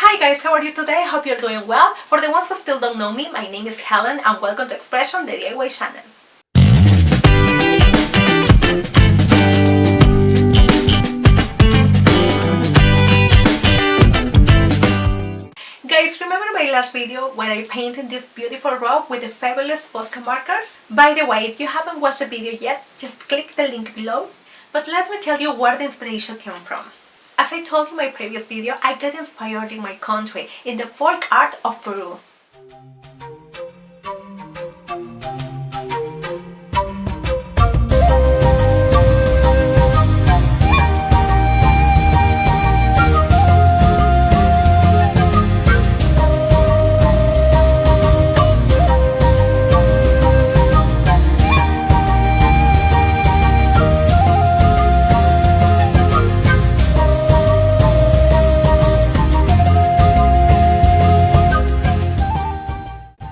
Hi guys, how are you today? Hope you're doing well. For the ones who still don't know me, my name is Helen and welcome to Expression, the DIY channel. Guys, remember my last video when I painted this beautiful robe with the fabulous Posca Markers? By the way, if you haven't watched the video yet, just click the link below. But let me tell you where the inspiration came from. As I told you in my previous video, I got inspired in my country, in the folk art of Peru.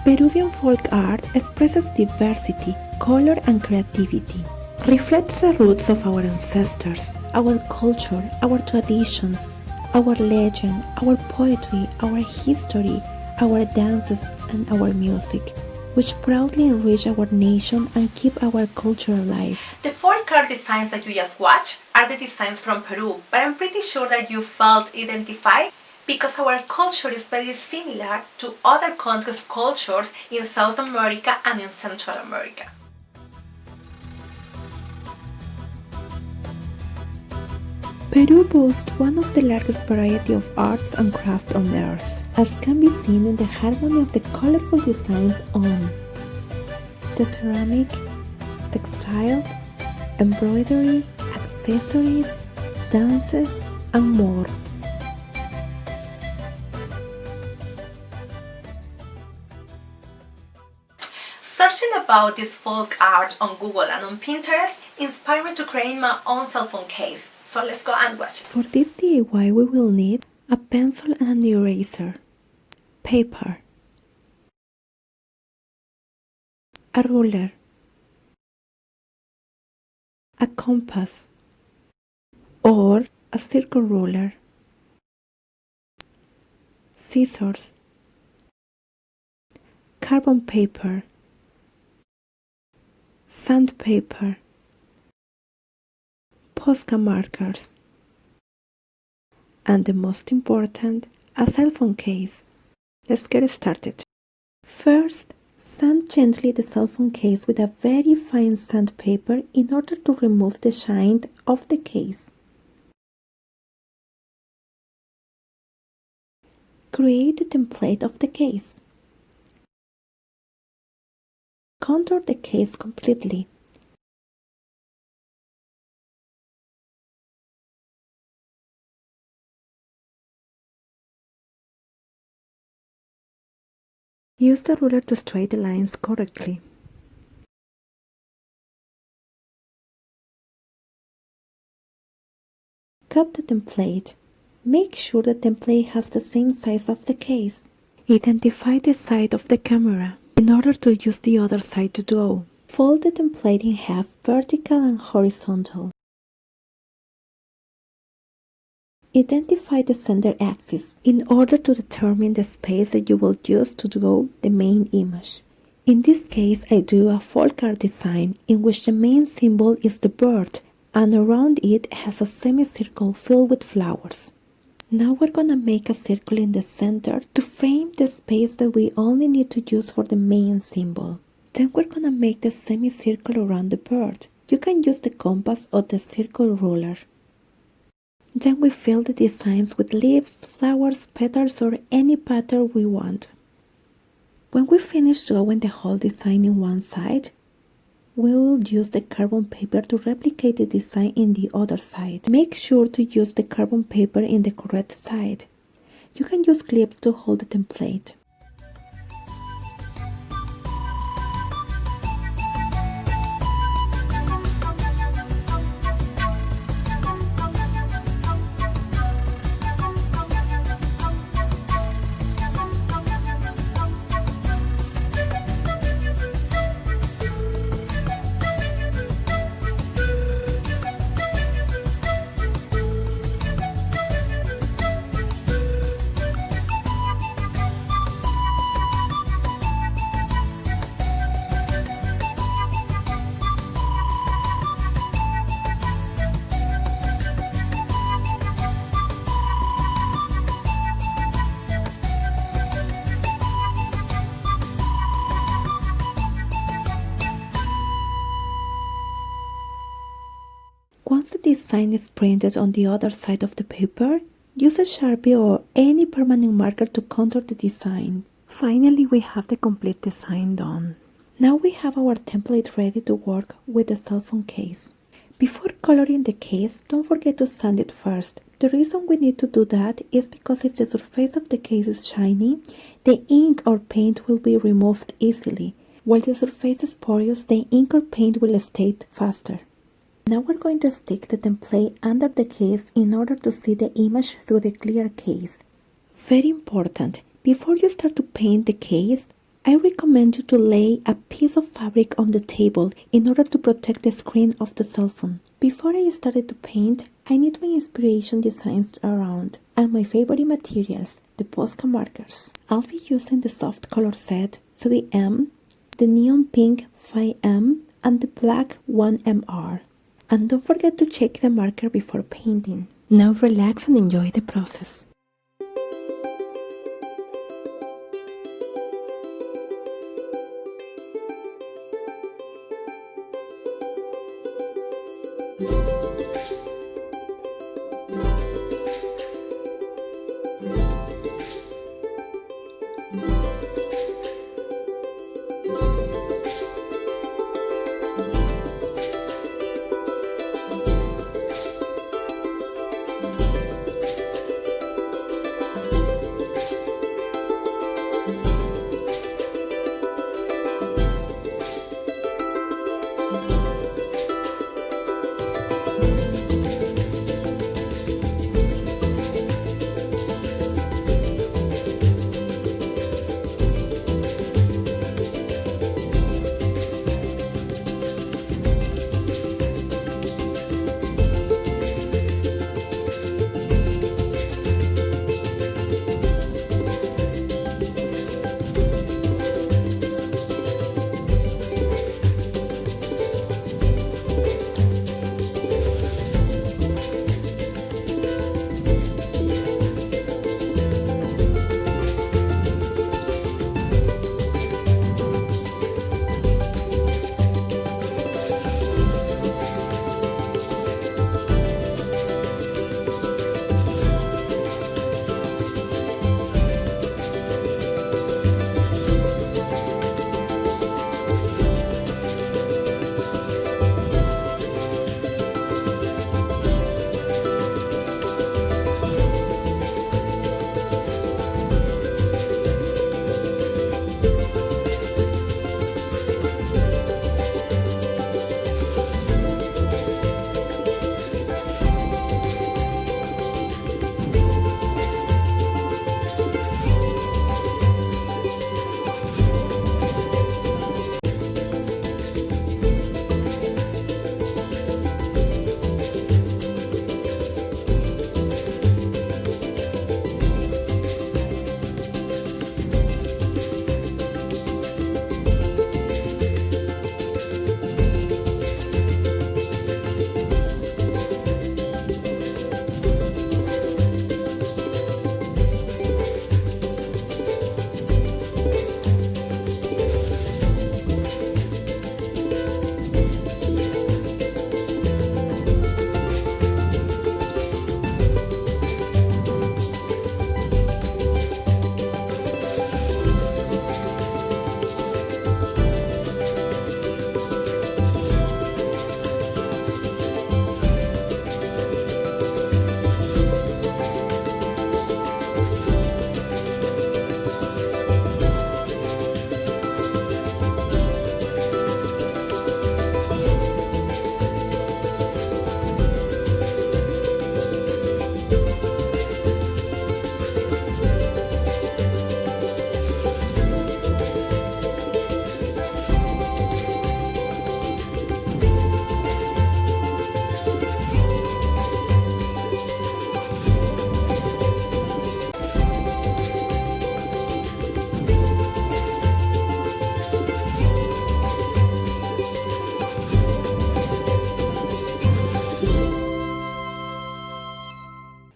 Peruvian folk art expresses diversity, color and creativity, reflects the roots of our ancestors, our culture, our traditions, our legend, our poetry, our history, our dances and our music, which proudly enrich our nation and keep our culture alive. The folk art designs that you just watched are the designs from Peru, but I'm pretty sure that you felt identified because our culture is very similar to other countries' cultures in South America and in Central America. Peru boasts one of the largest variety of arts and crafts on earth, as can be seen in the harmony of the colorful designs on the ceramic, textile, embroidery, accessories, dances, and more. Searching about this folk art on Google and on Pinterest inspired me to create my own cell phone case. So let's go and watch it. For this DIY we will need a pencil and an eraser, paper, a ruler, a compass or a circle ruler, scissors, carbon paper, sandpaper, Posca markers, and the most important, a cell phone case. Let's get started. First, sand gently the cell phone case with a very fine sandpaper in order to remove the shine of the case. Create the template of the case. Contour the case completely. Use the ruler to straighten the lines correctly. Cut the template. Make sure the template has the same size of the case. Identify the side of the camera in order to use the other side to draw. Fold the template in half, vertical and horizontal. Identify the center axis in order to determine the space that you will use to draw the main image. In this case, I do a folk art design in which the main symbol is the bird and around it has a semicircle filled with flowers. Now we're gonna make a circle in the center to frame the space that we only need to use for the main symbol. Then we're gonna make the semicircle around the bird. You can use the compass or the circle ruler. Then we fill the designs with leaves, flowers, petals or any pattern we want. When we finish drawing the whole design in one side, we will use the carbon paper to replicate the design in the other side. Make sure to use the carbon paper in the correct side. You can use clips to hold the template. design is printed on the other side of the paper, use a Sharpie or any permanent marker to contour the design. Finally, we have the complete design done. Now we have our template ready to work with the cell phone case. Before coloring the case, don't forget to sand it first. The reason we need to do that is because if the surface of the case is shiny, the ink or paint will be removed easily. While the surface is porous, the ink or paint will stay faster. Now we're going to stick the template under the case in order to see the image through the clear case. Very important, before you start to paint the case, I recommend you to lay a piece of fabric on the table in order to protect the screen of the cell phone. Before I started to paint, I need my inspiration designs around and my favorite materials, the Posca Markers. I'll be using the soft color set 3M, the neon pink 5M, and the black 1MR. And don't forget to check the marker before painting. Now relax and enjoy the process.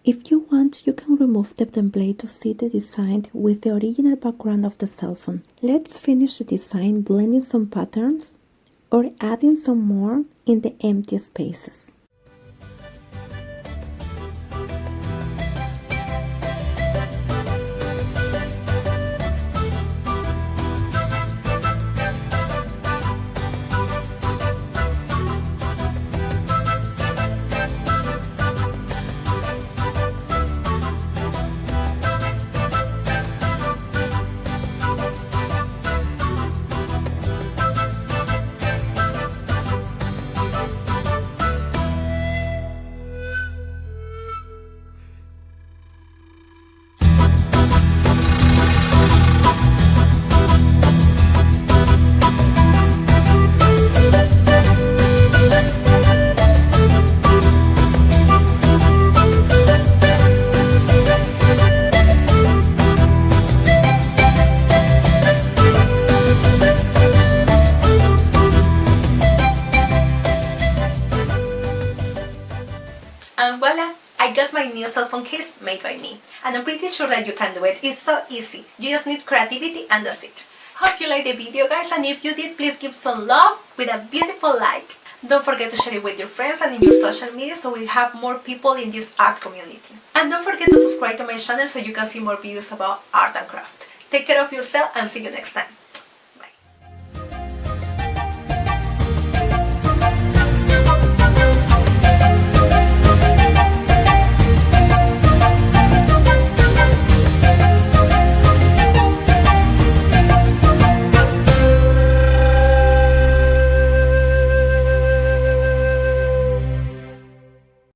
If you want, you can remove the template to see the design with the original background of the cell phone. Let's finish the design blending some patterns or adding some more in the empty spaces. by me. And I'm pretty sure that you can do it. It's so easy. You just need creativity and that's it. Hope you liked the video, guys, and if you did, please give some love with a beautiful like. Don't forget to share it with your friends and in your social media so we have more people in this art community. And don't forget to subscribe to my channel so you can see more videos about art and craft. Take care of yourself and see you next time.